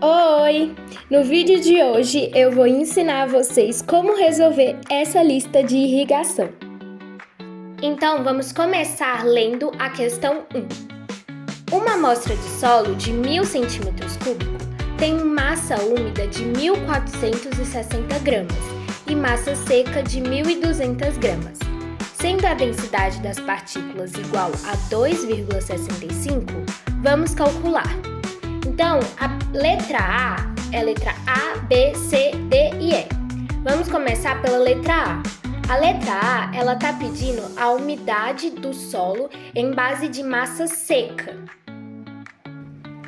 Oi! No vídeo de hoje eu vou ensinar a vocês como resolver essa lista de irrigação. Então vamos começar lendo a questão 1. Uma amostra de solo de 1000 cm³ tem massa úmida de 1460 gramas e massa seca de 1200 gramas. Sendo a densidade das partículas igual a 2,65, vamos calcular. Então, a letra A é a letra A, B, C, D e E. Vamos começar pela letra A. A letra A, ela está pedindo a umidade do solo em base de massa seca.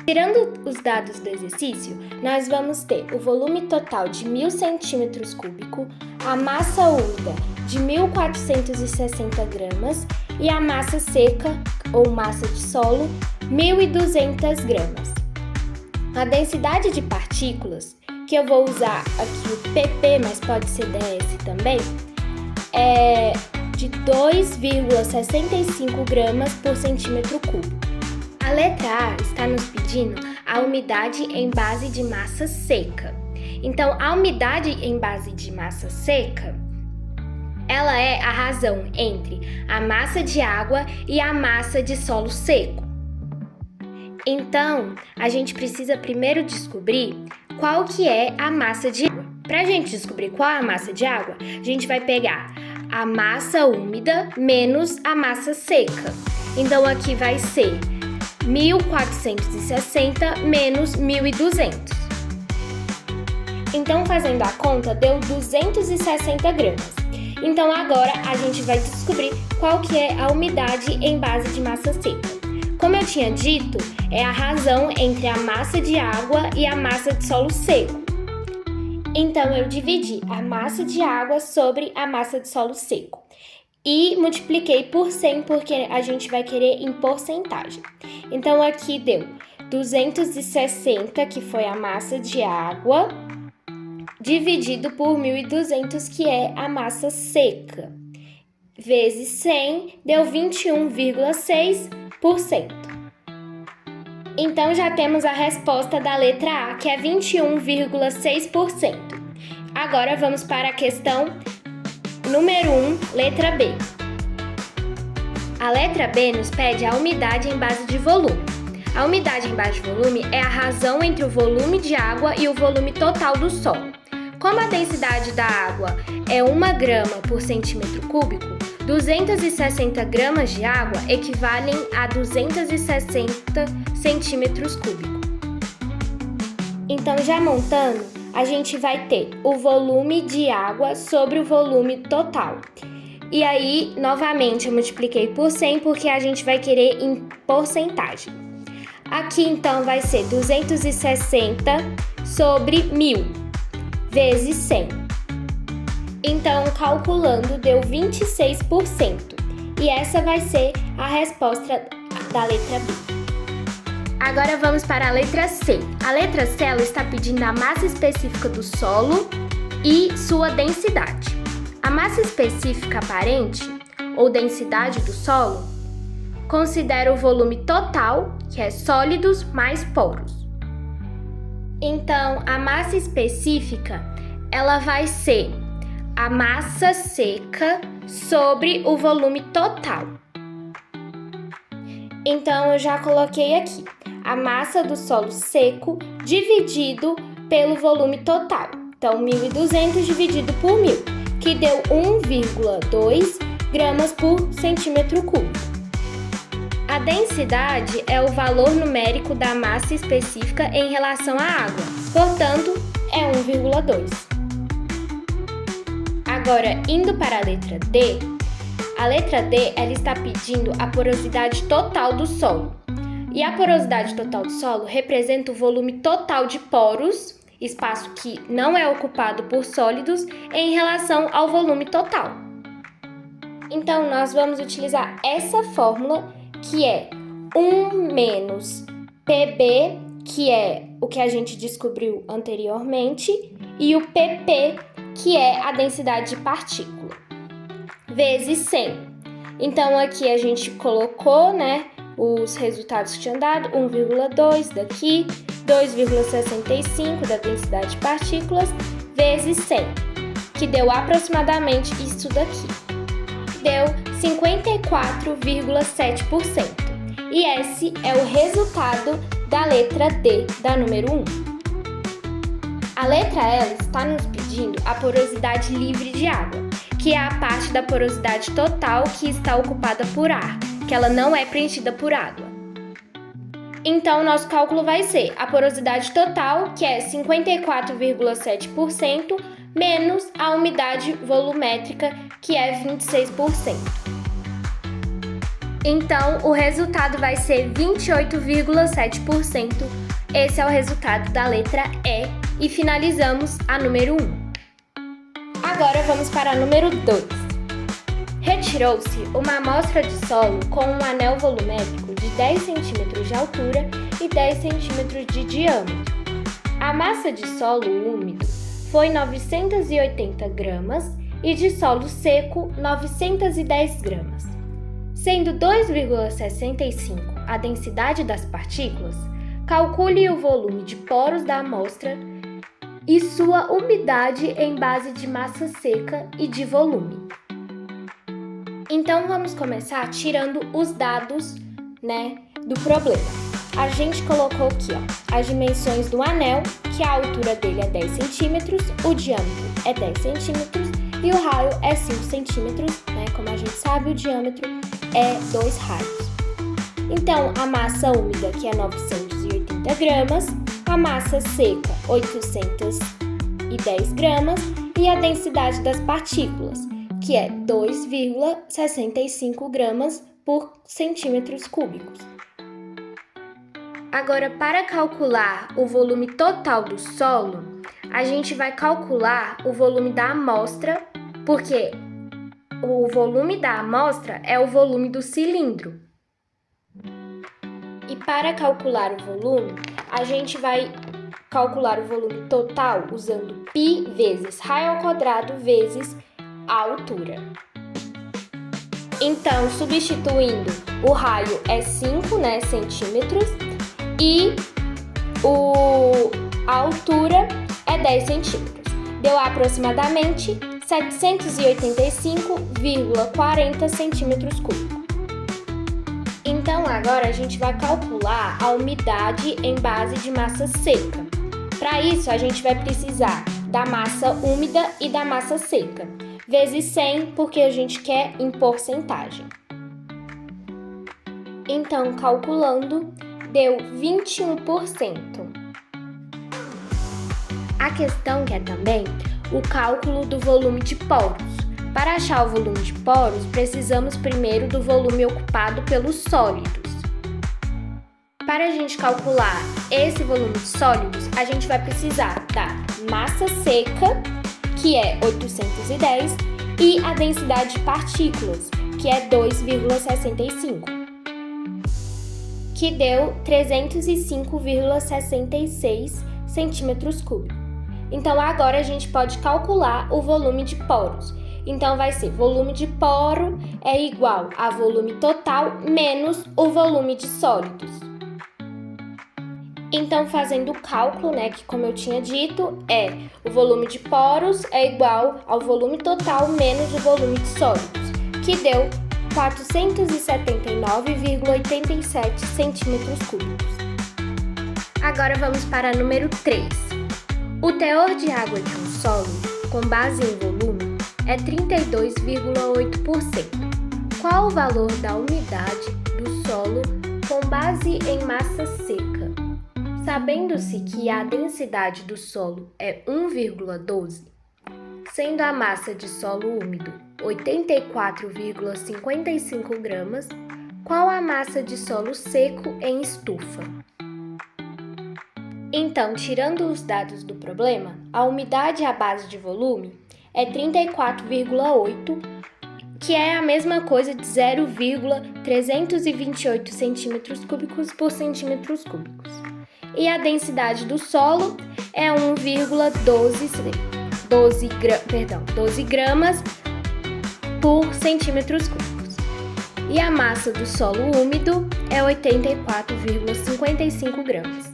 Tirando os dados do exercício, nós vamos ter o volume total de 1000 cm³, a massa úmida de 1460 gramas e a massa seca, ou massa de solo, 1200 gramas. A densidade de partículas, que eu vou usar aqui o pp, mas pode ser ds também, é de 2,65 gramas por centímetro cúbico. A letra A está nos pedindo a umidade em base de massa seca. Então, a umidade em base de massa seca, ela é a razão entre a massa de água e a massa de solo seco. Então, a gente precisa primeiro descobrir qual que é a massa de água. Para a gente descobrir qual é a massa de água, a gente vai pegar a massa úmida menos a massa seca. Então, aqui vai ser 1460 menos 1200. Então, fazendo a conta, deu 260 gramas. Então, agora a gente vai descobrir qual que é a umidade em base de massa seca. Como eu tinha dito, é a razão entre a massa de água e a massa de solo seco. Então, eu dividi a massa de água sobre a massa de solo seco e multipliquei por 100 porque a gente vai querer em porcentagem. Então, aqui deu 260, que foi a massa de água, dividido por 1200, que é a massa seca, vezes 100, deu 21,6%. Então, já temos a resposta da letra A, que é 21,6%. Agora, vamos para a questão número 1, letra B. A letra B nos pede a umidade em base de volume. A umidade em base de volume é a razão entre o volume de água e o volume total do solo. Como a densidade da água é 1 grama por centímetro cúbico, 260 gramas de água equivalem a 260 centímetros cúbicos. Então, já montando, a gente vai ter o volume de água sobre o volume total. E aí, novamente, eu multipliquei por 100 porque a gente vai querer em porcentagem. Aqui, então, vai ser 260 sobre 1000, vezes 100. Então, calculando, deu 26%. E essa vai ser a resposta da letra B. Agora vamos para a letra C. A letra C, ela está pedindo a massa específica do solo e sua densidade. A massa específica aparente, ou densidade do solo, considera o volume total, que é sólidos mais poros. Então, a massa específica, ela vai ser a massa seca sobre o volume total. Então, eu já coloquei aqui a massa do solo seco dividido pelo volume total. Então, 1200 dividido por 1000, que deu 1,2 gramas por centímetro cúbico. A densidade é o valor numérico da massa específica em relação à água, portanto, é 1,2. Agora, indo para a letra D, a letra D ela está pedindo a porosidade total do solo. E a porosidade total do solo representa o volume total de poros, espaço que não é ocupado por sólidos, em relação ao volume total. Então, nós vamos utilizar essa fórmula, que é 1 menos PB, que é o que a gente descobriu anteriormente, e o PP, que é a densidade de partícula, vezes 100. Então, aqui a gente colocou, os resultados que tinham dado, 1,2 daqui, 2,65 da densidade de partículas, vezes 100, que deu aproximadamente isso daqui. Deu 54,7%. E esse é o resultado da letra D, da número 1. A letra L está nos pedindo a porosidade livre de água, que é a parte da porosidade total que está ocupada por ar, que ela não é preenchida por água. Então, o nosso cálculo vai ser a porosidade total, que é 54,7%, menos a umidade volumétrica, que é 26%. Então, o resultado vai ser 28,7%. Esse é o resultado da letra E e finalizamos a número 1. Agora vamos para a número 2. Retirou-se uma amostra de solo com um anel volumétrico de 10 cm de altura e 10 cm de diâmetro. A massa de solo úmido foi 980 gramas e de solo seco 910 gramas. Sendo 2,65 a densidade das partículas, calcule o volume de poros da amostra e sua umidade em base de massa seca e de volume. Então vamos começar tirando os dados, do problema. A gente colocou aqui, as dimensões do anel, que a altura dele é 10 cm, o diâmetro é 10 cm e o raio é 5 cm, Como a gente sabe, o diâmetro é 2 raios. Então, a massa úmida, que é 980 gramas, a massa seca, 810 gramas, e a densidade das partículas, que é 2,65 gramas por centímetros cúbicos. Agora, para calcular o volume total do solo, a gente vai calcular o volume da amostra, porque o volume da amostra é o volume do cilindro. E para calcular o volume, a gente vai calcular o volume total usando π vezes raio ao quadrado vezes a altura. Então, substituindo, o raio é 5 centímetros e a altura é 10 centímetros. Deu aproximadamente 785,40 centímetros cúbicos. Então, agora a gente vai calcular a umidade em base de massa seca. Para isso, a gente vai precisar da massa úmida e da massa seca, vezes 100, porque a gente quer em porcentagem. Então, calculando, deu 21%. A questão quer também o cálculo do volume de poros. Para achar o volume de poros, precisamos primeiro do volume ocupado pelos sólidos. Para a gente calcular esse volume de sólidos, a gente vai precisar da massa seca, que é 810, e a densidade de partículas, que é 2,65, que deu 305,66 centímetros cúbicos. Então, agora a gente pode calcular o volume de poros. Então, vai ser volume de poro é igual a volume total menos o volume de sólidos. Então, fazendo o cálculo, que como eu tinha dito, o volume de poros é igual ao volume total menos o volume de sólidos, que deu 479,87 centímetros cúbicos. Agora vamos para a número 3. O teor de água de um solo, com base em volume, é 32,8%. Qual o valor da umidade do solo com base em massa seca? Sabendo-se que a densidade do solo é 1,12, sendo a massa de solo úmido 84,55 gramas, qual a massa de solo seco em estufa? Então, tirando os dados do problema, a umidade à base de volume é 34,8, que é a mesma coisa de 0,328 centímetros cúbicos por centímetros cúbicos. E a densidade do solo é 1,12 gramas por centímetros cúbicos. e a massa do solo úmido é 84,55 gramas.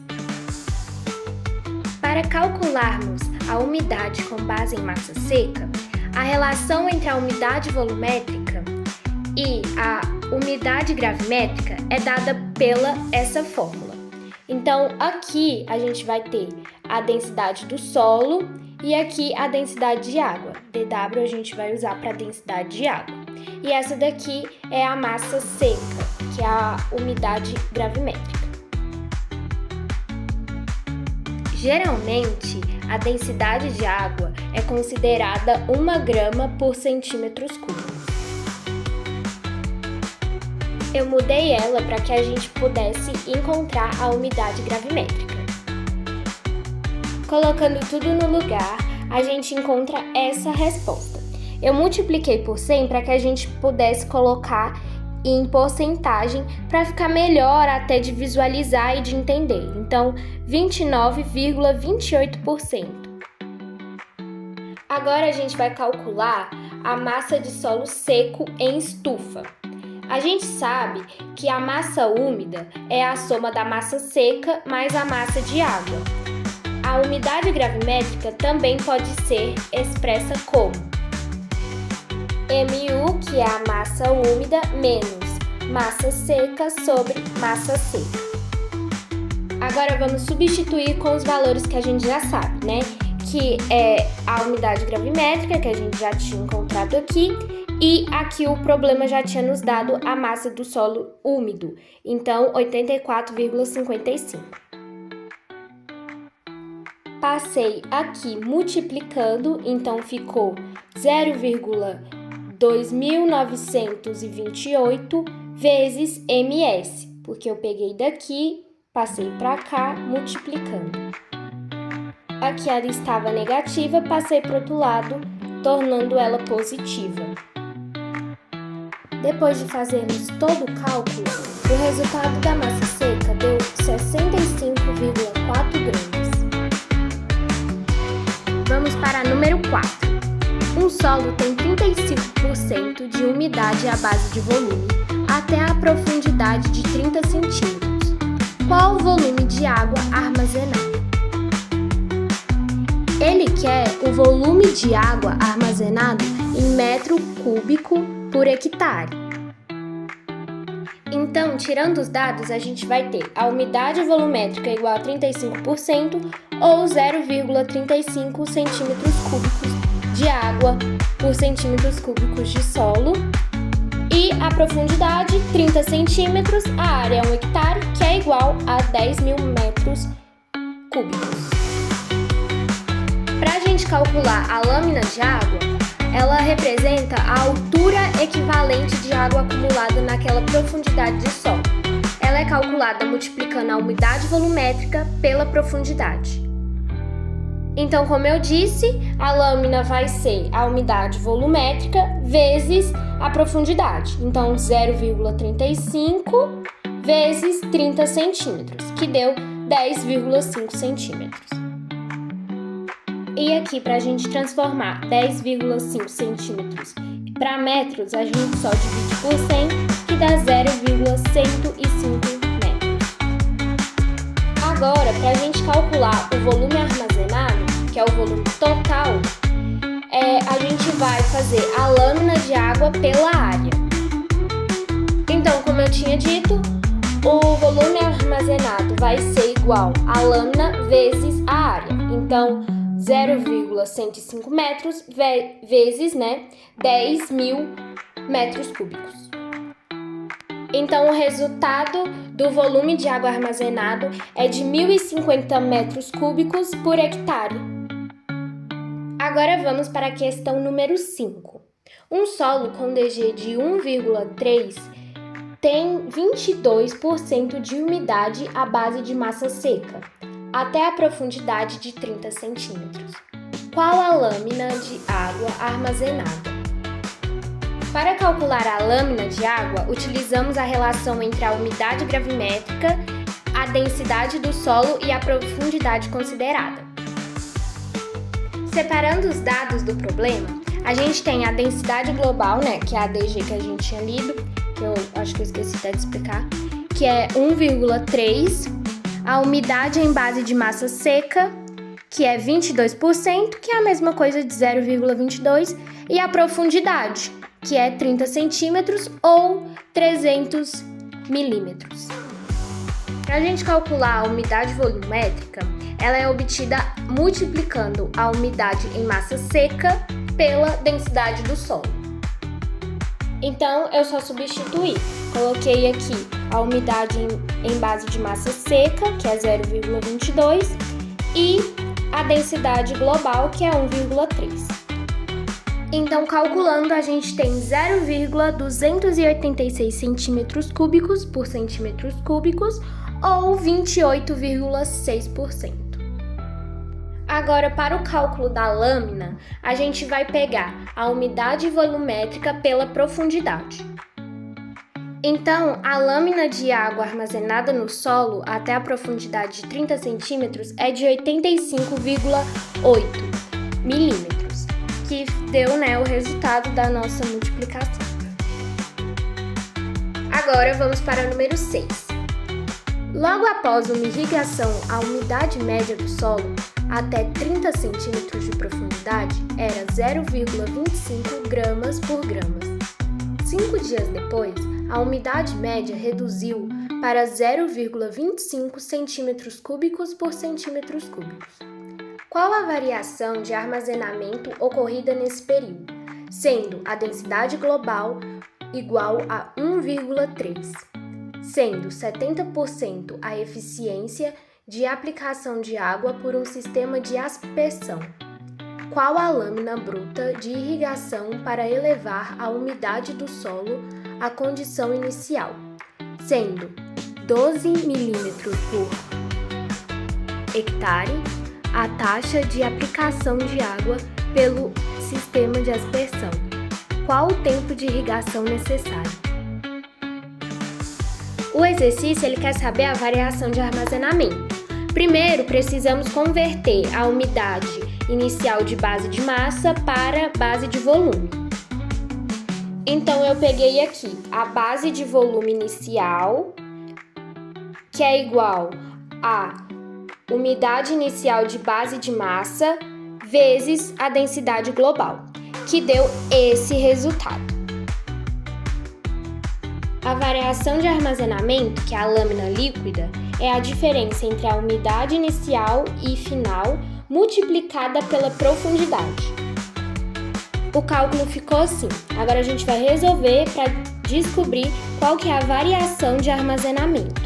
Para calcularmos a umidade com base em massa seca, a relação entre a umidade volumétrica e a umidade gravimétrica é dada pela essa fórmula. Então, aqui a gente vai ter a densidade do solo e aqui a densidade de água. dW a gente vai usar para a densidade de água. E essa daqui é a massa seca, que é a umidade gravimétrica. Geralmente, a densidade de água é considerada 1 grama por centímetros cúbicos. Eu mudei ela para que a gente pudesse encontrar a umidade gravimétrica. Colocando tudo no lugar, a gente encontra essa resposta. Eu multipliquei por 100 para que a gente pudesse colocar em porcentagem para ficar melhor até de visualizar e de entender. Então, 29,28%. Agora a gente vai calcular a massa de solo seco em estufa. A gente sabe que a massa úmida é a soma da massa seca mais a massa de água. A umidade gravimétrica também pode ser expressa como MU, que é a massa úmida, menos massa seca sobre massa seca. Agora vamos substituir com os valores que a gente já sabe, né? Que é a umidade gravimétrica, que a gente já tinha encontrado aqui, e aqui o problema já tinha nos dado a massa do solo úmido, então 84,55. Passei aqui multiplicando, então ficou 0,2928 vezes ms, porque eu peguei daqui, passei para cá, multiplicando. Aqui ela estava negativa, passei para o outro lado, tornando ela positiva. Depois de fazermos todo o cálculo, o resultado da massa seca deu 65,4 gramas. Vamos para número 4. Um solo tem 35% de umidade à base de volume, até a profundidade de 30 centímetros. Qual o volume de água armazenado? Ele quer o volume de água armazenado em metro cúbico por hectare. Então, tirando os dados, a gente vai ter a umidade volumétrica igual a 35% ou 0,35 centímetros cúbicos de água por centímetros cúbicos de solo. E a profundidade, 30 centímetros, a área é 1 hectare, que é igual a 10.000 metros cúbicos. Para a gente calcular a lâmina de água, ela representa a altura equivalente de água acumulada naquela profundidade de solo. Ela é calculada multiplicando a umidade volumétrica pela profundidade. Então, como eu disse, a lâmina vai ser a umidade volumétrica vezes a profundidade. Então, 0,35 vezes 30 centímetros, que deu 10,5 centímetros. E aqui, para a gente transformar 10,5 centímetros para metros, a gente só divide por 100, que dá 0,105 metros. Agora, para a gente calcular o volume armazenado, que é o volume total, a gente vai fazer a lâmina de água pela área. Então, como eu tinha dito, o volume armazenado vai ser igual a lâmina vezes a área. Então, 0,105 metros vezes 10.000 metros cúbicos. Então, o resultado do volume de água armazenado é de 1.050 metros cúbicos por hectare. Agora vamos para a questão número 5. Um solo com DG de 1,3 tem 22% de umidade à base de massa seca, até a profundidade de 30 centímetros. Qual a lâmina de água armazenada? Para calcular a lâmina de água, utilizamos a relação entre a umidade gravimétrica, a densidade do solo e a profundidade considerada. Separando os dados do problema, a gente tem a densidade global, que é a DG que a gente tinha lido, que eu acho que eu esqueci até de explicar, que é 1,3, a umidade em base de massa seca, que é 22%, que é a mesma coisa de 0,22, e a profundidade, que é 30 centímetros ou 300 milímetros. Para a gente calcular a umidade volumétrica, ela é obtida multiplicando a umidade em massa seca pela densidade do solo. Então, eu só substituí. Coloquei aqui a umidade em base de massa seca, que é 0,22, e a densidade global, que é 1,3. Então, calculando, a gente tem 0,286 centímetros cúbicos por centímetros cúbicos, ou 28,6%. Agora, para o cálculo da lâmina, a gente vai pegar a umidade volumétrica pela profundidade. Então, a lâmina de água armazenada no solo até a profundidade de 30 centímetros é de 85,8 milímetros, que deu, o resultado da nossa multiplicação. Agora, vamos para o número 6. Logo após uma irrigação, a umidade média do solo até 30 centímetros de profundidade era 0,25 gramas por gramas. 5 dias depois, a umidade média reduziu para 0,25 centímetros cúbicos por centímetros cúbicos. Qual a variação de armazenamento ocorrida nesse período, sendo a densidade global igual a 1,3? Sendo 70% a eficiência de aplicação de água por um sistema de aspersão. Qual a lâmina bruta de irrigação para elevar a umidade do solo à condição inicial, sendo 12 milímetros por hectare a taxa de aplicação de água pelo sistema de aspersão? Qual o tempo de irrigação necessário? O exercício ele quer saber a variação de armazenamento. Primeiro, precisamos converter a umidade inicial de base de massa para base de volume. Então, eu peguei aqui a base de volume inicial, que é igual a umidade inicial de base de massa vezes a densidade global, que deu esse resultado. A variação de armazenamento, que é a lâmina líquida, é a diferença entre a umidade inicial e final multiplicada pela profundidade. O cálculo ficou assim. Agora a gente vai resolver para descobrir qual que é a variação de armazenamento.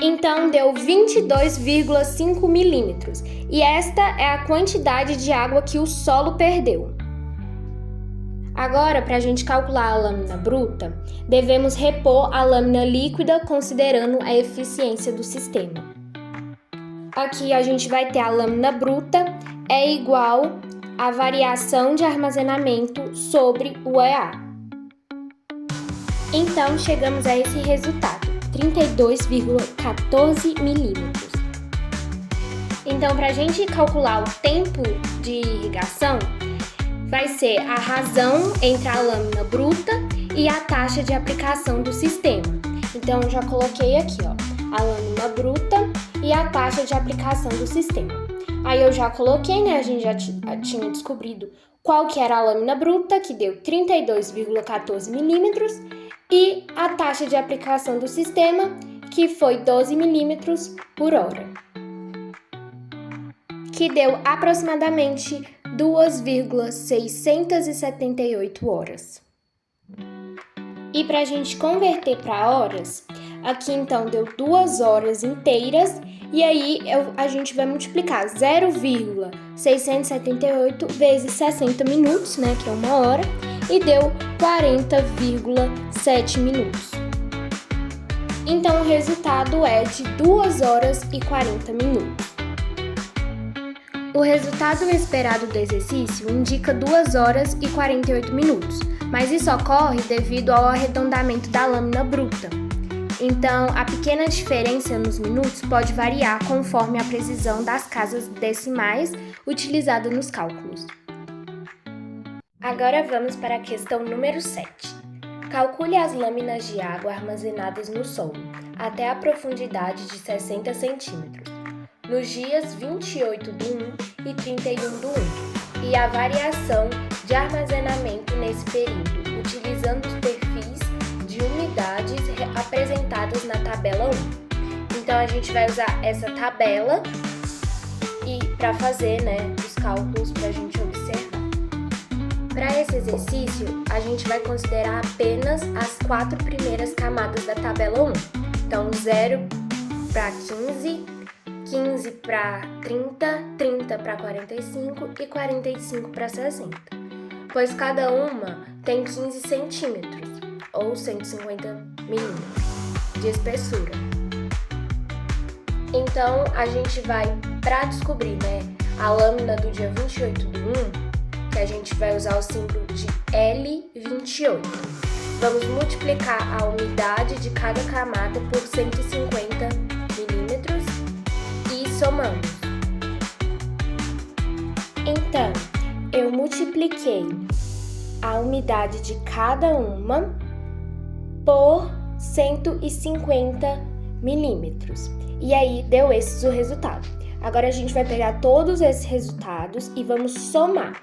Então, deu 22,5 milímetros. E esta é a quantidade de água que o solo perdeu. Agora, para a gente calcular a lâmina bruta, devemos repor a lâmina líquida considerando a eficiência do sistema. Aqui a gente vai ter a lâmina bruta é igual à variação de armazenamento sobre o EA. Então, chegamos a esse resultado, 32,14 milímetros. Então, para a gente calcular o tempo de irrigação, vai ser a razão entre a lâmina bruta e a taxa de aplicação do sistema. Então, eu já coloquei aqui, a lâmina bruta e a taxa de aplicação do sistema. Aí eu já coloquei, a gente já tinha descobrido qual que era a lâmina bruta, que deu 32,14 milímetros, e a taxa de aplicação do sistema, que foi 12 milímetros por hora, que deu aproximadamente 2,678 horas. E para a gente converter para horas, aqui então deu 2 horas inteiras, e aí a gente vai multiplicar 0,678 vezes 60 minutos, que é 1 hora, e deu 40,7 minutos. Então o resultado é de 2 horas e 40 minutos. O resultado esperado do exercício indica 2 horas e 48 minutos, mas isso ocorre devido ao arredondamento da lâmina bruta. Então, a pequena diferença nos minutos pode variar conforme a precisão das casas decimais utilizada nos cálculos. Agora vamos para a questão número 7. Calcule as lâminas de água armazenadas no solo, até a profundidade de 60 centímetros, nos dias 28 do 1 e 31 do 1, e a variação de armazenamento nesse período, utilizando os perfis de umidades apresentados na tabela 1. Então, a gente vai usar essa tabela para fazer, os cálculos para a gente observar. Para esse exercício, a gente vai considerar apenas as 4 primeiras camadas da tabela 1. Então, 0 para 15, 15 para 30, 30 para 45 e 45 para 60. Pois cada uma tem 15 centímetros, ou 150 milímetros de espessura. Então, a gente vai, para descobrir, a lâmina do dia 28 do 1, que a gente vai usar o símbolo de L28. Vamos multiplicar a umidade de cada camada por 150 milímetros e somamos. Então, eu multipliquei a umidade de cada uma por 150 milímetros. E aí, deu esses o resultado. Agora, a gente vai pegar todos esses resultados e vamos somar.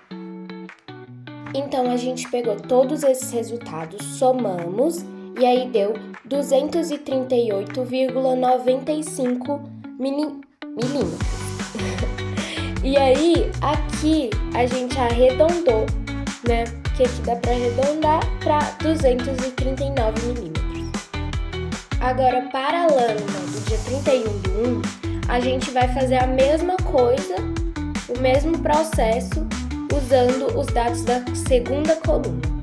Então, a gente pegou todos esses resultados, somamos, e aí deu 238,95 milímetros. E aí, aqui, a gente arredondou, Porque aqui dá para arredondar para 239 milímetros. Agora, para a lâmina do dia 31 do 1, a gente vai fazer a mesma coisa, o mesmo processo, usando os dados da segunda coluna.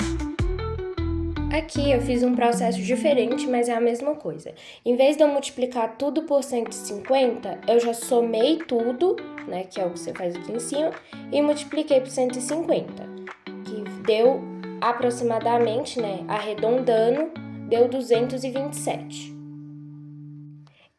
Aqui eu fiz um processo diferente, mas é a mesma coisa. Em vez de eu multiplicar tudo por 150, eu já somei tudo, que é o que você faz aqui em cima, e multipliquei por 150, que deu aproximadamente, arredondando, deu 227.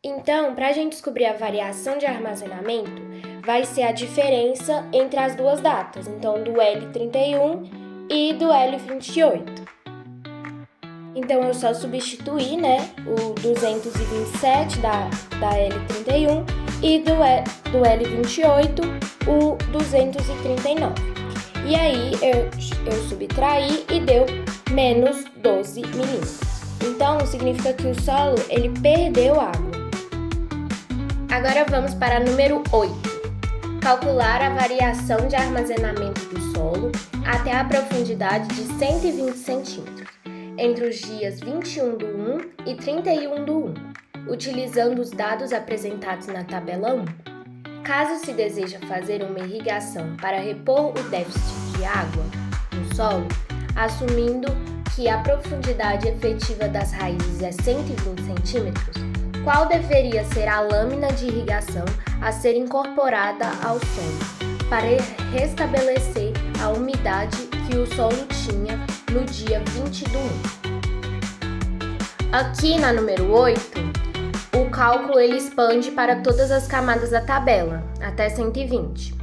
Então, para a gente descobrir a variação de armazenamento, vai ser a diferença entre as duas datas, então do L31 e do L28. Então, eu só substituí, o 227 da L31 e do L28 o 239. E aí, eu subtraí e deu menos 12 milímetros. Então, significa que o solo, ele perdeu água. Agora vamos para número 8. Calcular a variação de armazenamento do solo até a profundidade de 120 centímetros, entre os dias 21 do 1 e 31 do 1, utilizando os dados apresentados na tabela 1. Caso se deseja fazer uma irrigação para repor o déficit de água no solo, assumindo que a profundidade efetiva das raízes é 120 centímetros, qual deveria ser a lâmina de irrigação a ser incorporada ao solo, para restabelecer a umidade que o solo tinha no dia 20 do 1. Aqui na número 8, o cálculo ele expande para todas as camadas da tabela, até 120.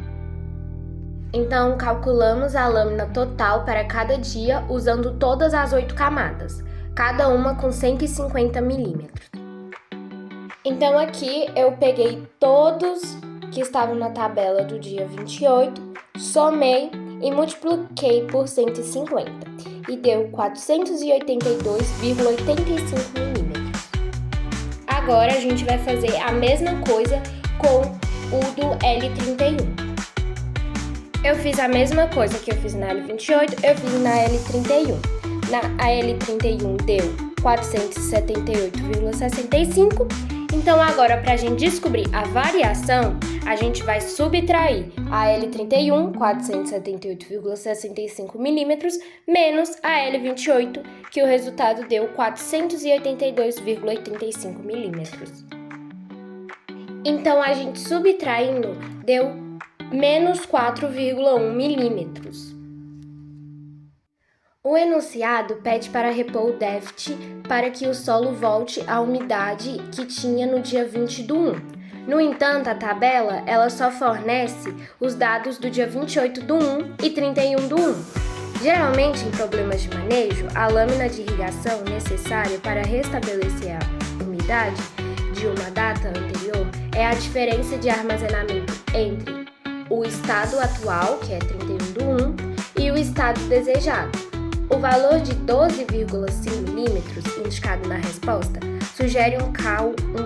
Então, calculamos a lâmina total para cada dia usando todas as 8 camadas, cada uma com 150 milímetros. Então, aqui eu peguei todos que estavam na tabela do dia 28, somei e multipliquei por 150 e deu 482,85 milímetros. Agora, a gente vai fazer a mesma coisa com o do L31. Eu fiz a mesma coisa que eu fiz na L28, eu fiz na L31. Na L31 deu 478,65. Então, agora, para a gente descobrir a variação, a gente vai subtrair a L31, 478,65 milímetros, menos a L28, que o resultado deu 482,85 milímetros. Então, a gente subtraindo, deu menos 4,1 milímetros. O enunciado pede para repor o déficit para que o solo volte à umidade que tinha no dia 20 do 1. No entanto, a tabela ela só fornece os dados do dia 28 do 1 e 31 do 1. Geralmente, em problemas de manejo, a lâmina de irrigação necessária para restabelecer a umidade de uma data anterior é a diferença de armazenamento entre o estado atual, que é 31/1, e o estado desejado. O valor de 12,5 milímetros indicado na resposta sugere um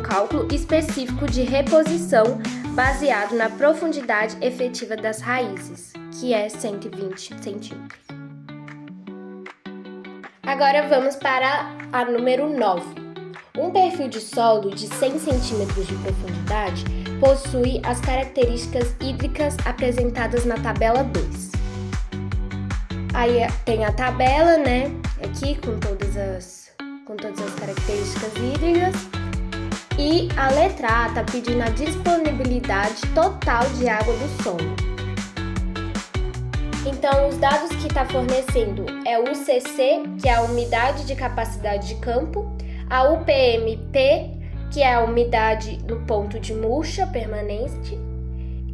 cálculo específico de reposição baseado na profundidade efetiva das raízes, que é 120 centímetros. Agora vamos para a número 9. Um perfil de solo de 100 centímetros de profundidade possui as características hídricas apresentadas na tabela 2. Aí tem a tabela, né, aqui com todas as características hídricas. E a letra A está pedindo a disponibilidade total de água do solo. Então, os dados que está fornecendo é o UCC, que é a umidade de capacidade de campo, a UPMP, que é a umidade no ponto de murcha permanente,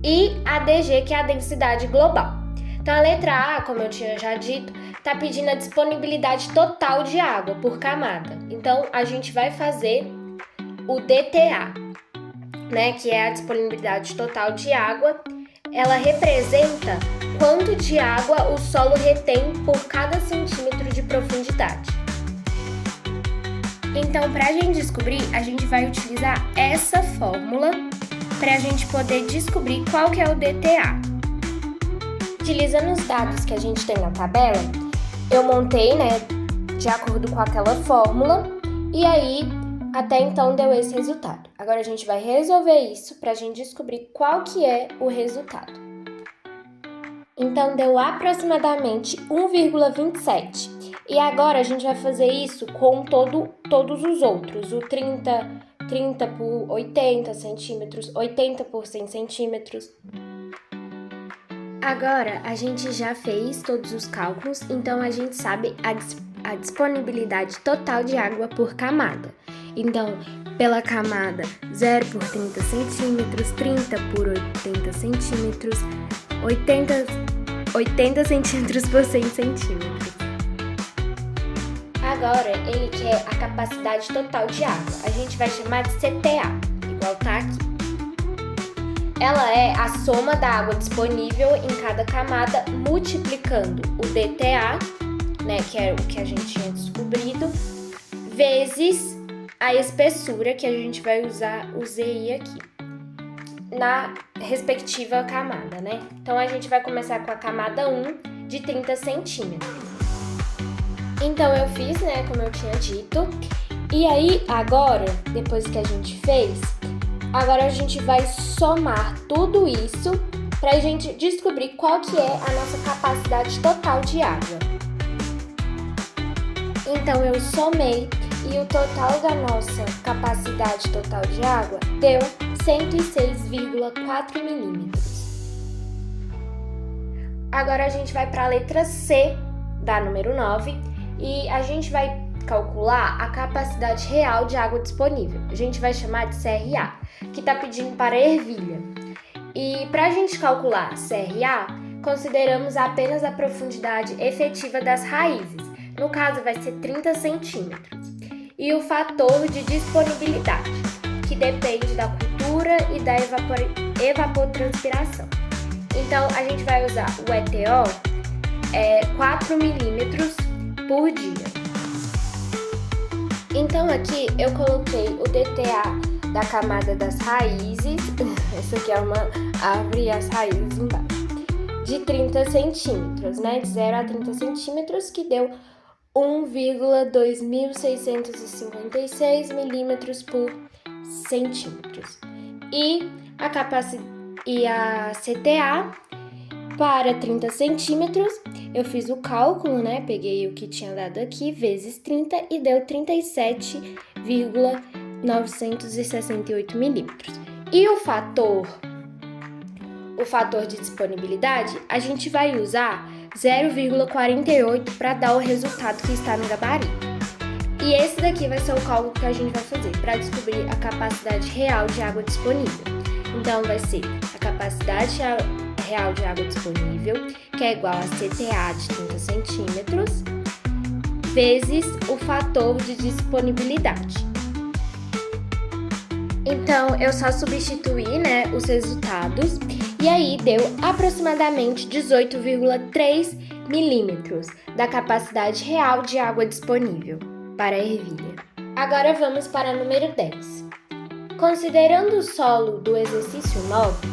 e a DG, que é a densidade global. Então, a letra A, como eu tinha já dito, está pedindo a disponibilidade total de água por camada. Então, a gente vai fazer o DTA, né, que é a disponibilidade total de água. Ela representa quanto de água o solo retém por cada centímetro de profundidade. Então, para a gente descobrir, a gente vai utilizar essa fórmula para a gente poder descobrir qual que é o DTA. Utilizando os dados que a gente tem na tabela, eu montei, né, de acordo com aquela fórmula, e aí, até então, deu esse resultado. Agora a gente vai resolver isso para a gente descobrir qual que é o resultado. Então, deu aproximadamente 1,27. E agora a gente vai fazer isso com todos os outros. O 30 por 80 centímetros, 80 por 100 centímetros. Agora, a gente já fez todos os cálculos, então a gente sabe a disponibilidade total de água por camada. Então, pela camada 0 por 30 centímetros, 30 por 80 centímetros, 80 centímetros por 100 centímetros. Agora, ele quer a capacidade total de água. A gente vai chamar de CTA, igual tá aqui. Ela é a soma da água disponível em cada camada, multiplicando o DTA, né, que é o que a gente tinha descobrido, vezes a espessura, que a gente vai usar o ZI aqui, na respectiva camada, né? Então, a gente vai começar com a camada 1, de 30 centímetros. Então, eu fiz, né, como eu tinha dito. E aí, agora, depois que a gente fez, agora a gente vai somar tudo isso pra gente descobrir qual que é a nossa capacidade total de água. Então, eu somei e o total da nossa capacidade total de água deu 106,4 milímetros. Agora a gente vai para a letra C da número 9 e a gente vai calcular a capacidade real de água disponível. A gente vai chamar de CRA, que está pedindo para ervilha. E para a gente calcular CRA, consideramos apenas a profundidade efetiva das raízes. No caso, vai ser 30 centímetros. E o fator de disponibilidade, que depende da cultura e da evapotranspiração. Então, a gente vai usar o ETO, 4 milímetros por dia. Então, aqui eu coloquei o DTA da camada das raízes, essa aqui é uma árvore e as raízes embaixo, de 30 centímetros, né? De 0 a 30 centímetros, que deu 1,2656 milímetros por centímetros. E a CTA para 30 centímetros, eu fiz o cálculo, né? Peguei o que tinha dado aqui, vezes 30 e deu 37,968 milímetros. E o fator de disponibilidade, a gente vai usar 0,48 para dar o resultado que está no gabarito. E esse daqui vai ser o cálculo que a gente vai fazer para descobrir a capacidade real de água disponível. Então, vai ser a capacidade real de água disponível, que é igual a CTA de 30 centímetros, vezes o fator de disponibilidade. Então, eu só substituí, né, os resultados e aí deu aproximadamente 18,3 milímetros da capacidade real de água disponível para a ervilha. Agora vamos para o número 10. Considerando o solo do exercício 9,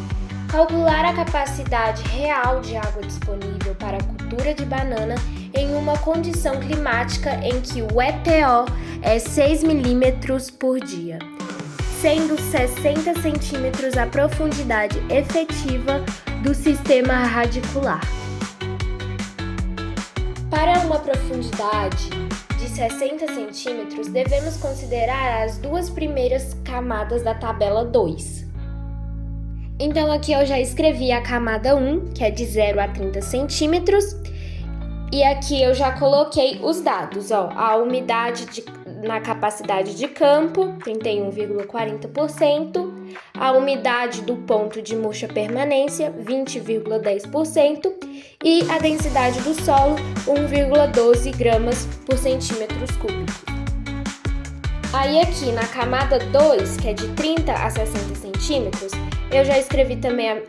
calcular a capacidade real de água disponível para a cultura de banana em uma condição climática em que o ETO é 6 milímetros por dia, sendo 60 centímetros a profundidade efetiva do sistema radicular. Para uma profundidade de 60 centímetros, devemos considerar as duas primeiras camadas da tabela 2. Então aqui eu já escrevi a camada 1, que é de 0 a 30 centímetros, e aqui eu já coloquei os dados, a umidade na capacidade de campo, 31,40%, a umidade do ponto de murcha permanência, 20,10%, e a densidade do solo, 1,12 gramas por centímetros cúbicos. Aí aqui na camada 2, que é de 30 a 60 centímetros, eu já escrevi também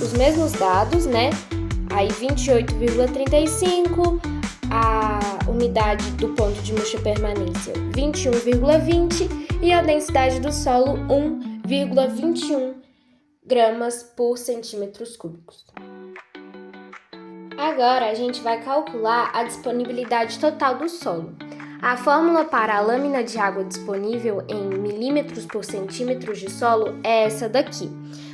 os mesmos dados, né? Aí 28,35, a umidade do ponto de murcha permanência 21,20 e a densidade do solo 1,21 gramas por centímetros cúbicos. Agora a gente vai calcular a disponibilidade total do solo. A fórmula para a lâmina de água disponível em milímetros por centímetros de solo é essa daqui.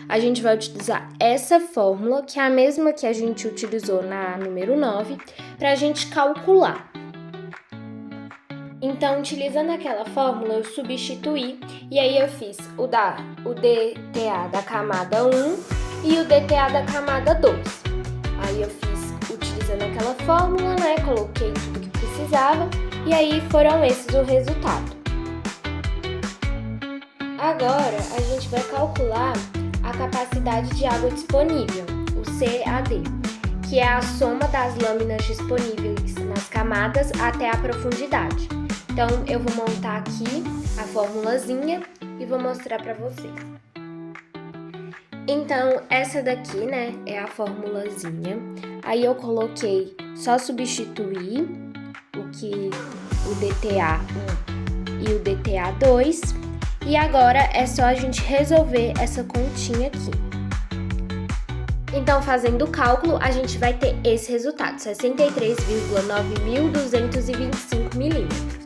A gente vai utilizar essa fórmula, que é a mesma que a gente utilizou na número 9, para a gente calcular. Então, utilizando aquela fórmula, eu substituí e aí eu fiz o DTA da camada 1 e o DTA da camada 2. Aí eu fiz utilizando aquela fórmula, né? Coloquei tudo que precisava e aí foram esses o resultado. Agora, a gente vai calcular a capacidade de água disponível, o CAD, que é a soma das lâminas disponíveis nas camadas até a profundidade. Então, eu vou montar aqui a formulazinha e vou mostrar para vocês. Então, essa daqui, né, é a formulazinha. Aí eu coloquei, só substituir o DTA1 e o DTA2. E agora é só a gente resolver essa continha aqui. Então, fazendo o cálculo, a gente vai ter esse resultado, 63,9225 milímetros.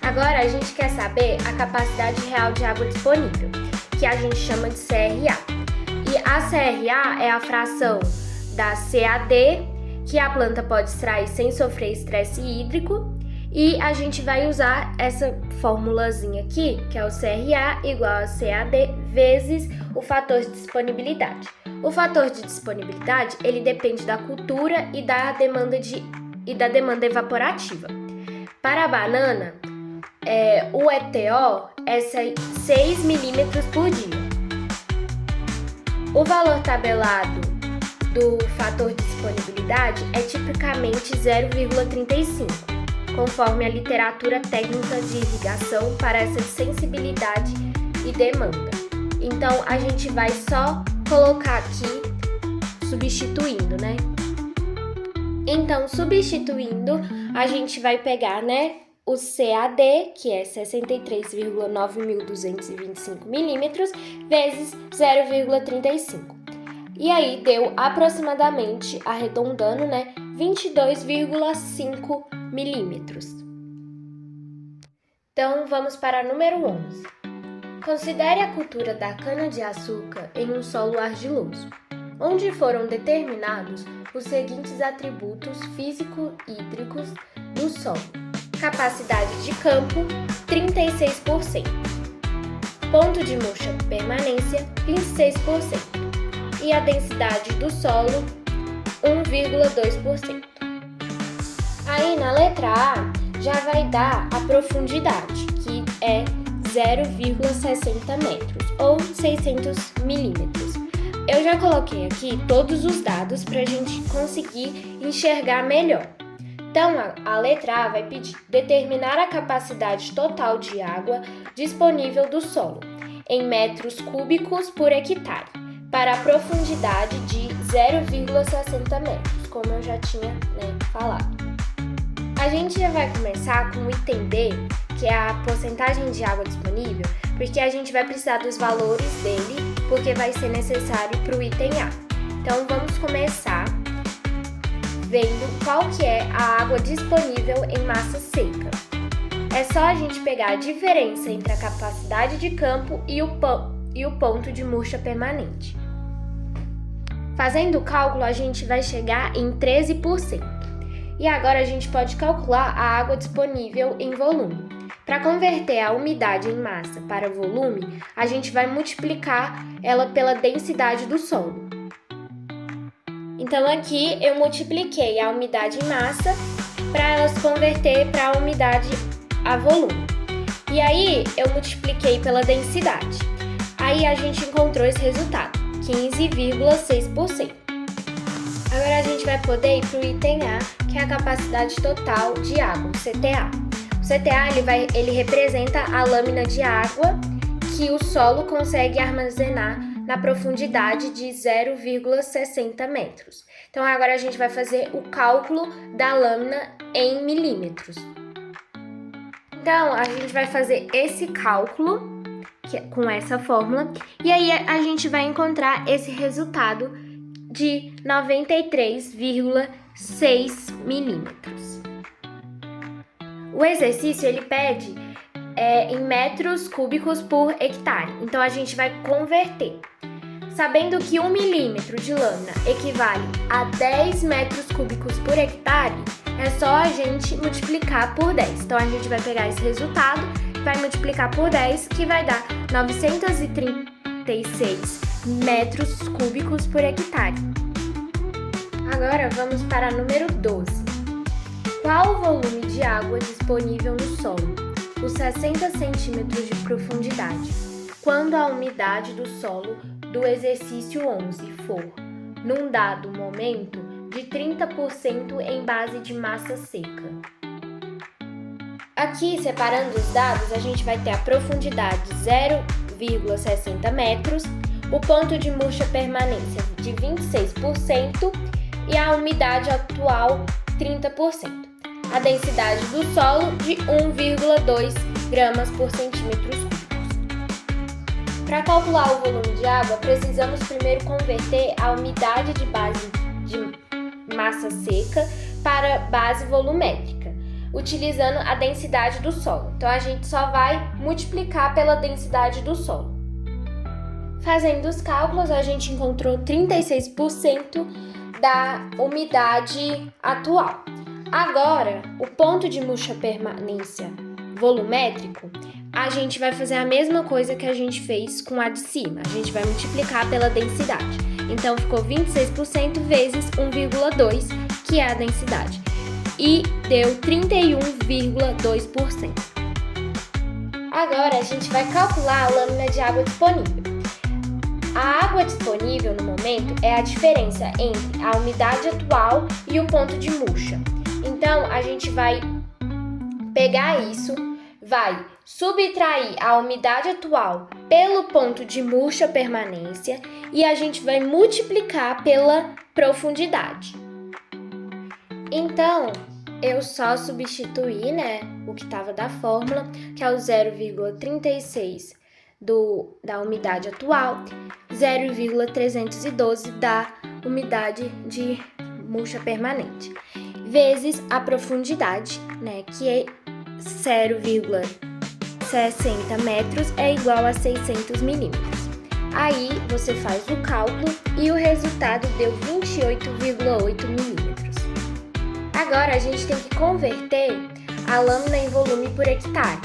Agora, a gente quer saber a capacidade real de água disponível, que a gente chama de CRA. E a CRA é a fração da CAD, que a planta pode extrair sem sofrer estresse hídrico, e a gente vai usar essa formulazinha aqui, que é o CRA igual a CAD vezes o fator de disponibilidade. O fator de disponibilidade, ele depende da cultura e da demanda evaporativa. Para a banana, o ETO é 6 milímetros por dia. O valor tabelado do fator de disponibilidade é tipicamente 0,35. conforme a literatura técnica de irrigação para essa sensibilidade e demanda. Então, a gente vai só colocar aqui, substituindo, né? Então, substituindo, a gente vai pegar, né, o CAD, que é 63,9225 milímetros, vezes 0,35. E aí, deu aproximadamente, arredondando, né, 22,5 milímetros. Então, vamos para número 11. Considere a cultura da cana-de-açúcar em um solo argiloso, onde foram determinados os seguintes atributos físico-hídricos do solo. Capacidade de campo, 36%. Ponto de murcha permanência, 26%. E a densidade do solo, 1,2%. Aí na letra A já vai dar a profundidade, que é 0,60 metros ou 600 milímetros. Eu já coloquei aqui todos os dados para a gente conseguir enxergar melhor. Então, a letra A vai pedir determinar a capacidade total de água disponível do solo em metros cúbicos por hectare, para a profundidade de 0,60 metros, como eu já tinha falado. A gente já vai começar com o item B, que é a porcentagem de água disponível, porque a gente vai precisar dos valores dele, porque vai ser necessário para o item A. Então, vamos começar vendo qual que é a água disponível em massa seca. É só a gente pegar a diferença entre a capacidade de campo e o ponto de murcha permanente. Fazendo o cálculo, a gente vai chegar em 13%. E agora a gente pode calcular a água disponível em volume. Para converter a umidade em massa para volume, a gente vai multiplicar ela pela densidade do solo. Então aqui eu multipliquei a umidade em massa para ela se converter para a umidade a volume. E aí eu multipliquei pela densidade. Aí a gente encontrou esse resultado, 15,6%. Agora a gente vai poder ir para o item A, que é a capacidade total de água, o CTA. O CTA ele representa a lâmina de água que o solo consegue armazenar na profundidade de 0,60 metros. Então agora a gente vai fazer o cálculo da lâmina em milímetros. Então a gente vai fazer esse cálculo com essa fórmula e aí a gente vai encontrar esse resultado de 93,6 milímetros. O exercício ele pede em metros cúbicos por hectare, então a gente vai converter. Sabendo que 1 milímetro de lâmina equivale a 10 metros cúbicos por hectare, é só a gente multiplicar por 10. Então a gente vai pegar esse resultado, vai multiplicar por 10, que vai dar 936 metros cúbicos por hectare. Agora vamos para número 12. Qual o volume de água disponível no solo, os 60 centímetros de profundidade, quando a umidade do solo do exercício 11 for, num dado momento, de 30% em base de massa seca? Aqui, separando os dados, a gente vai ter a profundidade 0,60 metros, o ponto de murcha permanência de 26% e a umidade atual 30%. A densidade do solo de 1,2 gramas por centímetros cúbicos. Para calcular o volume de água, precisamos primeiro converter a umidade de base de massa seca para base volumétrica, utilizando a densidade do solo. Então, a gente só vai multiplicar pela densidade do solo. Fazendo os cálculos, a gente encontrou 36% da umidade atual. Agora, o ponto de murcha permanência volumétrico, a gente vai fazer a mesma coisa que a gente fez com a de cima. A gente vai multiplicar pela densidade. Então, ficou 26% vezes 1,2, que é a densidade. E deu 31,2%. Agora, a gente vai calcular a lâmina de água disponível. A água disponível no momento é a diferença entre a umidade atual e o ponto de murcha. Então, a gente vai pegar isso, vai subtrair a umidade atual pelo ponto de murcha permanência e a gente vai multiplicar pela profundidade. Então, eu só substituí, o que estava da fórmula, que é o 0,36 da umidade atual, 0,312 da umidade de murcha permanente, vezes a profundidade, que é 0,60 metros é igual a 600 milímetros. Aí você faz o cálculo e o resultado deu 28,8 milímetros. Agora a gente tem que converter a lâmina em volume por hectare.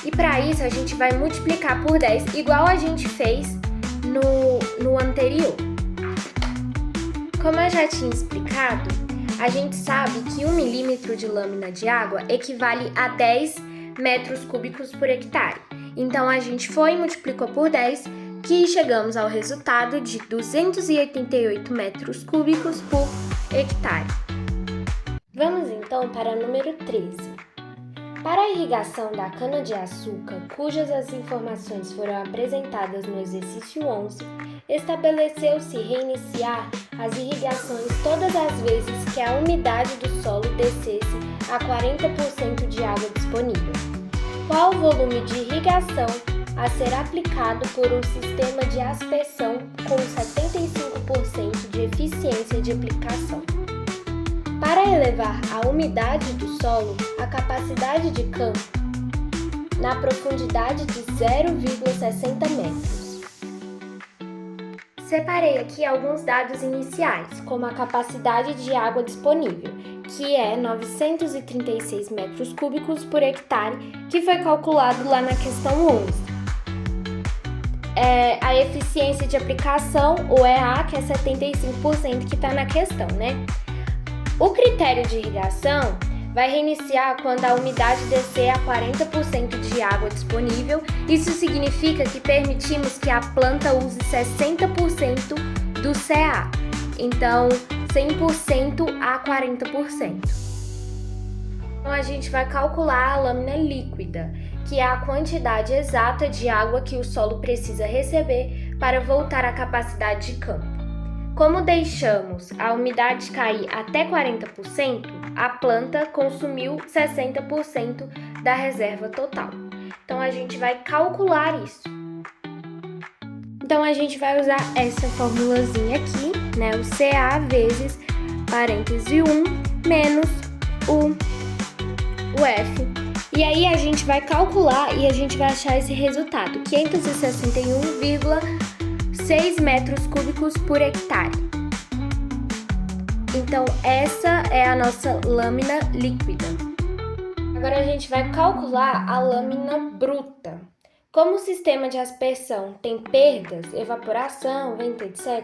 E para isso a gente vai multiplicar por 10, igual a gente fez no anterior. Como eu já tinha explicado, a gente sabe que 1 milímetro de lâmina de água equivale a 10 metros cúbicos por hectare. Então, a gente foi e multiplicou por 10, que chegamos ao resultado de 288 metros cúbicos por hectare. Vamos então para o número 13. Para a irrigação da cana-de-açúcar, cujas as informações foram apresentadas no exercício 11, estabeleceu-se reiniciar as irrigações todas as vezes que a umidade do solo descesse a 40% de água disponível. Qual o volume de irrigação a ser aplicado por um sistema de aspersão com 75% de eficiência de aplicação? Para elevar a umidade do solo, a capacidade de campo na profundidade de 0,60 metros. Separei aqui alguns dados iniciais, como a capacidade de água disponível, que é 936 metros cúbicos por hectare, que foi calculado lá na questão 11. A eficiência de aplicação, o EA, que é 75%, que está na questão, né? O critério de irrigação vai reiniciar quando a umidade descer a 40% de água disponível. Isso significa que permitimos que a planta use 60% do CA, então 100% a 40%. Então a gente vai calcular a lâmina líquida, que é a quantidade exata de água que o solo precisa receber para voltar à capacidade de campo. Como deixamos a umidade cair até 40%, a planta consumiu 60% da reserva total. Então, a gente vai calcular isso. Então, a gente vai usar essa formulazinha aqui, né? O CA vezes parêntese 1 menos o F. E aí, a gente vai calcular e a gente vai achar esse resultado, 561,6 metros cúbicos por hectare. Então, essa é a nossa lâmina líquida. Agora, a gente vai calcular a lâmina bruta. Como o sistema de aspersão tem perdas, evaporação, vento, etc.,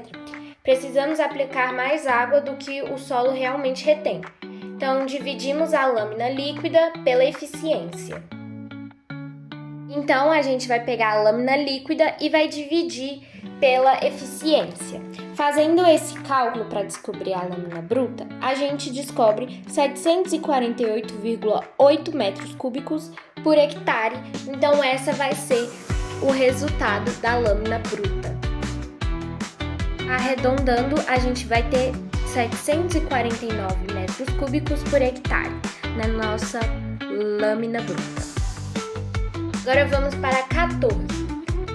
precisamos aplicar mais água do que o solo realmente retém. Então, dividimos a lâmina líquida pela eficiência. Então, a gente vai pegar a lâmina líquida e vai dividir pela eficiência. Fazendo esse cálculo para descobrir a lâmina bruta, a gente descobre 748,8 metros cúbicos por hectare. Então, essa vai ser o resultado da lâmina bruta. Arredondando, a gente vai ter 749 metros cúbicos por hectare na nossa lâmina bruta. Agora vamos para 14.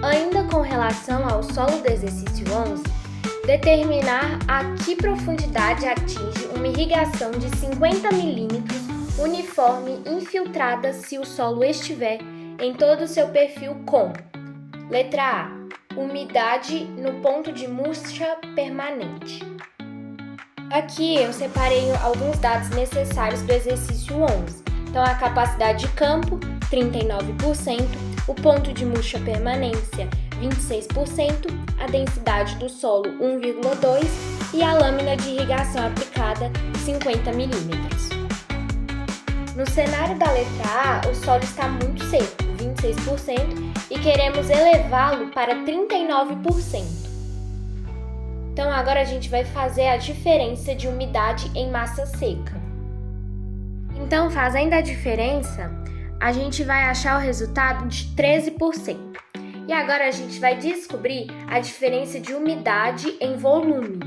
Ainda com relação ao solo do exercício 11, determinar a que profundidade atinge uma irrigação de 50 milímetros uniforme infiltrada se o solo estiver em todo o seu perfil com: letra A, umidade no ponto de murcha permanente. Aqui eu separei alguns dados necessários para o exercício 11. Então, a capacidade de campo, 39%, o ponto de murcha permanência, 26%, a densidade do solo, 1,2% e a lâmina de irrigação aplicada, 50 milímetros. No cenário da letra A, o solo está muito seco, 26%, e queremos elevá-lo para 39%. Então, agora a gente vai fazer a diferença de umidade em massa seca. Então, fazendo a diferença, a gente vai achar o resultado de 13%. E agora a gente vai descobrir a diferença de umidade em volume.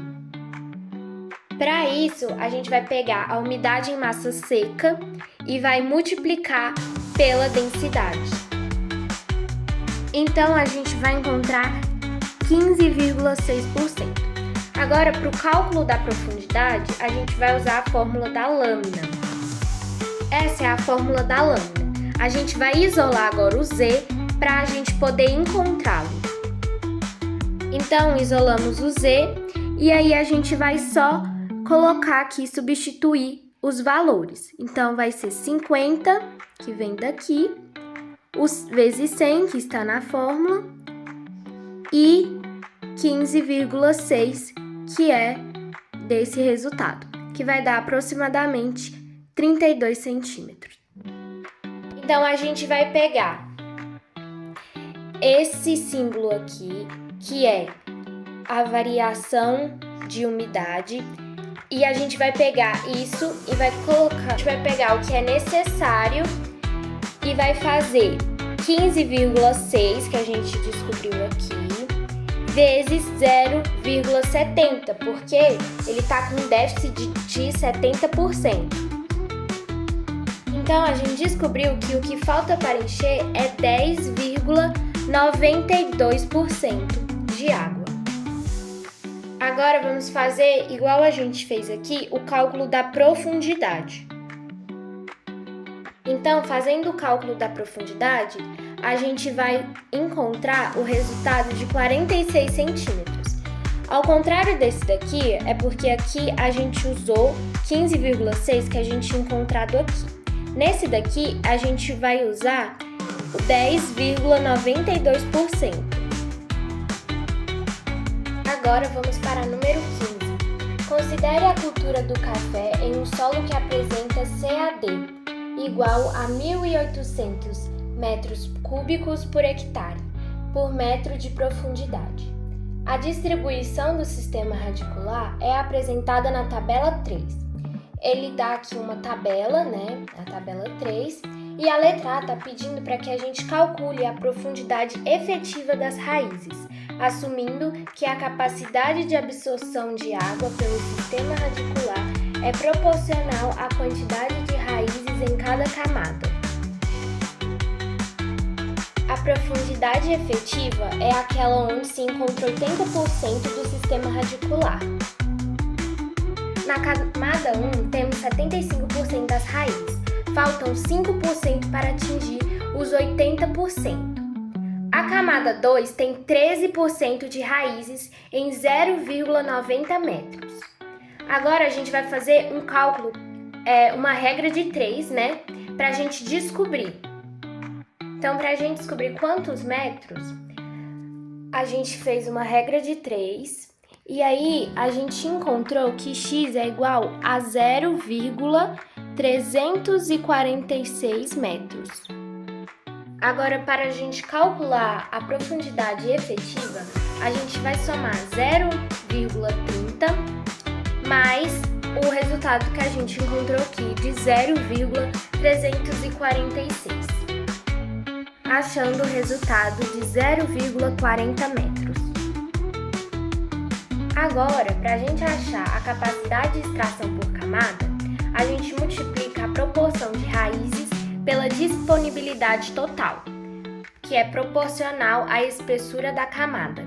Para isso, a gente vai pegar a umidade em massa seca e vai multiplicar pela densidade. Então, a gente vai encontrar 15,6%. Agora, para o cálculo da profundidade, a gente vai usar a fórmula da lâmina. Essa é a fórmula da lâmina. A gente vai isolar agora o Z para a gente poder encontrá-lo. Então, isolamos o Z e aí a gente vai só colocar aqui, substituir os valores. Então, vai ser 50, que vem daqui, vezes 100, que está na fórmula, e 15,6, que é desse resultado, que vai dar aproximadamente 32 centímetros. Então, a gente vai pegar esse símbolo aqui que é a variação de umidade, e a gente vai pegar isso e vai colocar, a gente vai pegar o que é necessário e vai fazer 15,6, que a gente descobriu aqui, vezes 0,70, porque ele está com um déficit de 70%. Então, a gente descobriu que o que falta para encher é 10,92% de água. Agora, vamos fazer, igual a gente fez aqui, o cálculo da profundidade. Então, fazendo o cálculo da profundidade, a gente vai encontrar o resultado de 46 centímetros. Ao contrário desse daqui, é porque aqui a gente usou 15,6 que a gente tinha encontrado aqui. Nesse daqui, a gente vai usar o 10,92%. Agora vamos para o número 15. Considere a cultura do café em um solo que apresenta CAD igual a 1.800 metros cúbicos por hectare, por metro de profundidade. A distribuição do sistema radicular é apresentada na tabela 3. Ele dá aqui uma tabela, né? A tabela 3. E a letra A está pedindo para que a gente calcule a profundidade efetiva das raízes, assumindo que a capacidade de absorção de água pelo sistema radicular é proporcional à quantidade de raízes em cada camada. A profundidade efetiva é aquela onde se encontra 80% do sistema radicular. Na camada 1 temos 75% das raízes, faltam 5% para atingir os 80%. A camada 2 tem 13% de raízes em 0,90 metros. Agora a gente vai fazer um cálculo, uma regra de 3, né? Para a gente descobrir. Então, para a gente descobrir quantos metros, a gente fez uma regra de 3 e aí a gente encontrou que x é igual a 0,346 metros. Agora, para a gente calcular a profundidade efetiva, a gente vai somar 0,30 mais o resultado que a gente encontrou aqui de 0,346, achando o resultado de 0,40 metros. Agora, para a gente achar a capacidade de extração por camada, a gente multiplica a proporção de raízes pela disponibilidade total, que é proporcional à espessura da camada.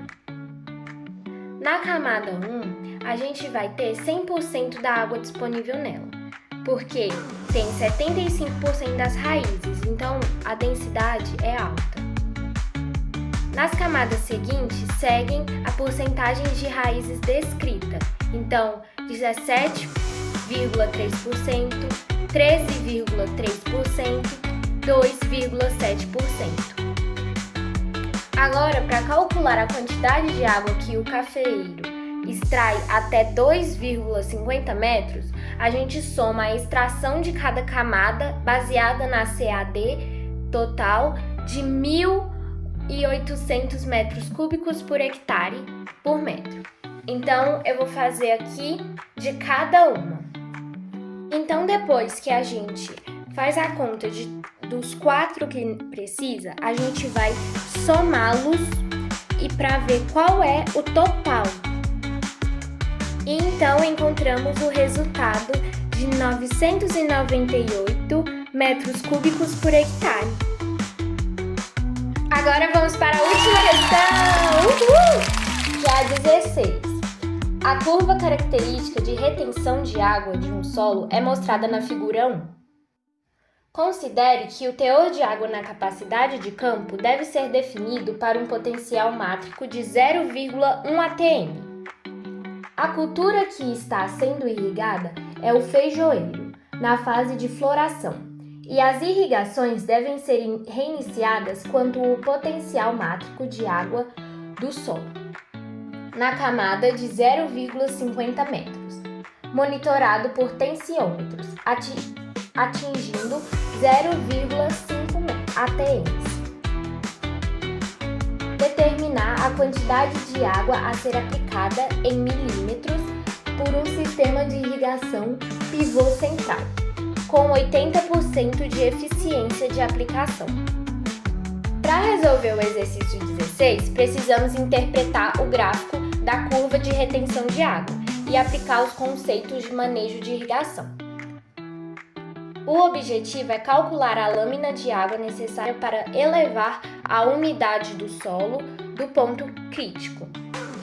Na camada 1, a gente vai ter 100% da água disponível nela, porque tem 75% das raízes, então a densidade é alta. Nas camadas seguintes, seguem a porcentagem de raízes descrita, então 17,3%, 13,3%, 2,7%. Agora, para calcular a quantidade de água que o cafeeiro extrai até 2,50 metros, a gente soma a extração de cada camada baseada na CAD total de 1.800 metros cúbicos por hectare por metro. Então, eu vou fazer aqui de cada uma. Então, depois que a gente faz a conta dos 4 que precisa, a gente vai somá-los e para ver qual é o total. E então encontramos o resultado de 998 metros cúbicos por hectare. Agora vamos para a última questão! Que é a 16. A curva característica de retenção de água de um solo é mostrada na figura 1. Considere que o teor de água na capacidade de campo deve ser definido para um potencial mátrico de 0,1 atm. A cultura que está sendo irrigada é o feijoeiro, na fase de floração, e as irrigações devem ser reiniciadas quando o potencial mátrico de água do solo, na camada de 0,50 metros, monitorado por tensiômetros, atingindo 0,5 atms. determinar a quantidade de água a ser aplicada em milímetros por um sistema de irrigação pivô central, com 80% de eficiência de aplicação. Para resolver o exercício 16, precisamos interpretar o gráfico da curva de retenção de água e aplicar os conceitos de manejo de irrigação. O objetivo é calcular a lâmina de água necessária para elevar a umidade do solo do ponto crítico,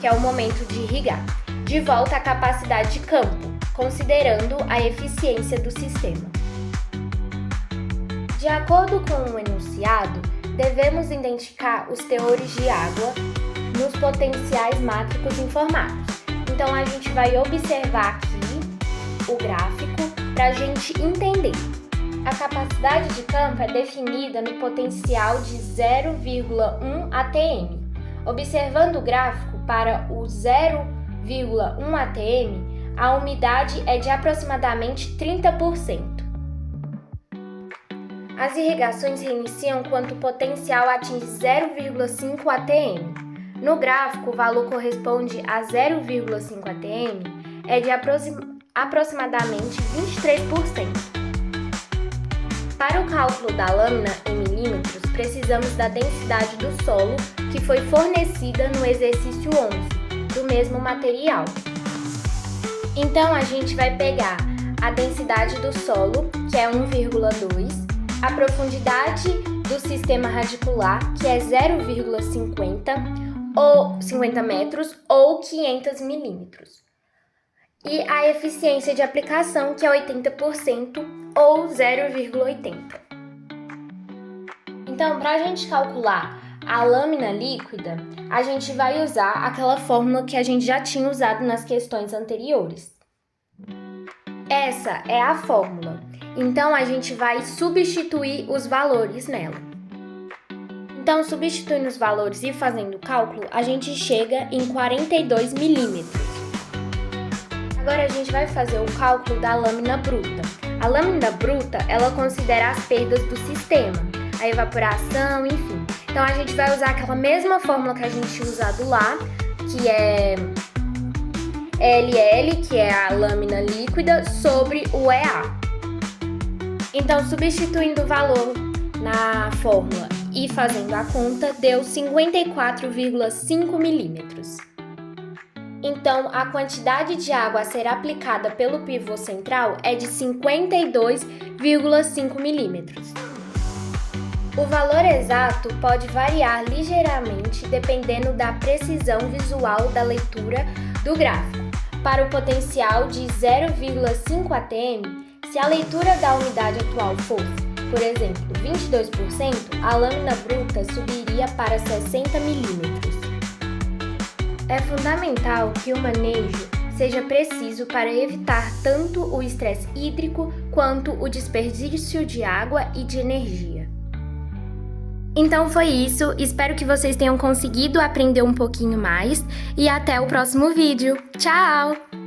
que é o momento de irrigar, de volta à capacidade de campo, considerando a eficiência do sistema. De acordo com o enunciado, devemos identificar os teores de água nos potenciais mátricos informados. Então, a gente vai observar aqui o gráfico para a gente entender. A capacidade de campo é definida no potencial de 0,1 atm. Observando o gráfico para o 0,1 atm, a umidade é de aproximadamente 30%. As irrigações reiniciam quando o potencial atinge 0,5 atm. No gráfico, o valor corresponde a 0,5 atm é de aproximadamente 23%. Para o cálculo da lâmina em milímetros, precisamos da densidade do solo que foi fornecida no exercício 11, do mesmo material. Então, a gente vai pegar a densidade do solo, que é 1,2, a profundidade do sistema radicular, que é 0,50 ou 50 metros ou 500 milímetros. E a eficiência de aplicação, que é 80% ou 0,80. Então, para a gente calcular a lâmina líquida, a gente vai usar aquela fórmula que a gente já tinha usado nas questões anteriores. Essa é a fórmula. Então, a gente vai substituir os valores nela. Então, substituindo os valores e fazendo o cálculo, a gente chega em 42 milímetros. Agora, a gente vai fazer o cálculo da lâmina bruta. A lâmina bruta, ela considera as perdas do sistema, a evaporação, enfim. Então, a gente vai usar aquela mesma fórmula que a gente tinha usado lá, que é LL, que é a lâmina líquida, sobre o EA. Então, substituindo o valor na fórmula e fazendo a conta, deu 54,5 milímetros. Então, a quantidade de água a ser aplicada pelo pivô central é de 52,5 milímetros. O valor exato pode variar ligeiramente dependendo da precisão visual da leitura do gráfico. Para o potencial de 0,5 atm, se a leitura da umidade atual fosse, por exemplo, 22%, a lâmina bruta subiria para 60 milímetros. É fundamental que o manejo seja preciso para evitar tanto o estresse hídrico quanto o desperdício de água e de energia. Então foi isso, espero que vocês tenham conseguido aprender um pouquinho mais e até o próximo vídeo. Tchau!